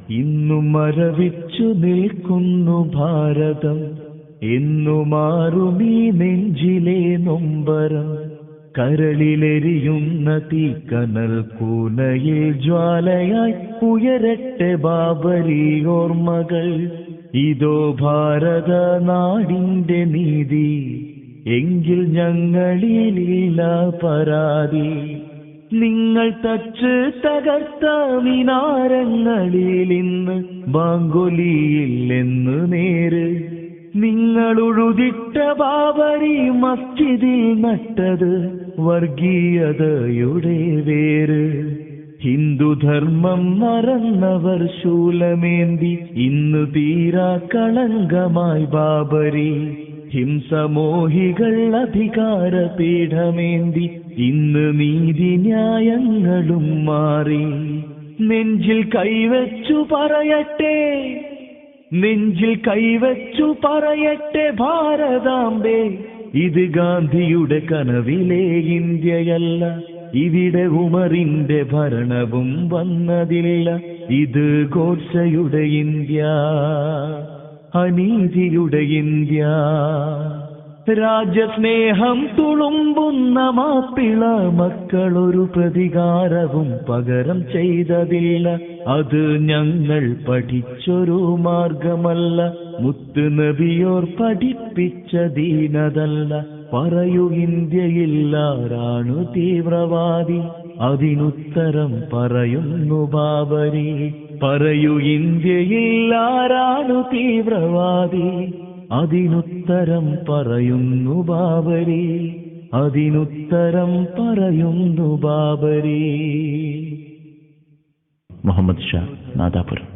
ഇന്നു മരവിച്ചു നിൽക്കുന്നു ഭാരതം. എന്നു മാറുമീ നെഞ്ചിലെ നൊമ്പരം. കരളിലെരിയുന്ന തീക്കനൽ കൂനയിൽ ജ്വാലയായി ഉയരട്ടെ ബാബരി ഓർമ്മകൾ. ഇതോ ഭാരത നാടിന്റെ നീതി, എങ്കിൽ ഞങ്ങളിലില്ല പരാതി. നിങ്ങൾ തച്ച് തകർത്ത മിനാരങ്ങളിൽ ഇന്ന് ബാങ്കൊലിയില്ലെന്ന് നേര്. നിങ്ങൾ ഉഴുതിട്ട ബാബരി മസ്ജിദിൽ നട്ടത് വർഗീയതയുടെ വേര്. ഹിന്ദുധർമ്മം മറന്നവർ ശൂലമേന്തി ഇന്ന് തീരാ കളങ്കമായി ബാബരി. ഹിംസമോഹികൾ അധികാര പീഠമേന്തി ഇന്ന് നീതി ന്യായങ്ങളും മാറി. നെഞ്ചിൽ കൈവച്ചു പറയട്ടെ, നെഞ്ചിൽ കൈവച്ചു പറയട്ടെ ഭാരതാംബേ, ഇത് ഗാന്ധിയുടെ കനവിലെ ഇന്ത്യയല്ല. ഇവിടെ ഉമറിന്റെ ഭരണവും വന്നതില്ല. ഇത് ഗോഡ്സെയുടെ ഇന്ത്യ, അനീതിയുടെ ഇന്ത്യ. രാജ്യസ്നേഹം തുളുമ്പുന്ന മാപ്പിള മക്കളൊരു പ്രതികാരവും പകരം ചെയ്തതില്ല. അത് ഞങ്ങൾ പഠിച്ചൊരു മാർഗമല്ല, മുത്ത് നബിയോർ പഠിപ്പിച്ച ദീനതല്ല. പറയൂ ഇന്ത്യയിലാരാണു തീവ്രവാദി, അതിനുത്തരം പറയുന്നു ബാബരി. പറയൂ ഇന്ത്യയിലാരാണു തീവ്രവാദി, അതിനുത്തരം പറയുന്നു ബാബരി. അതിനുത്തരം പറയുന്നു ബാബരി. മുഹമ്മദ് ഷാ, നാദാപുരം.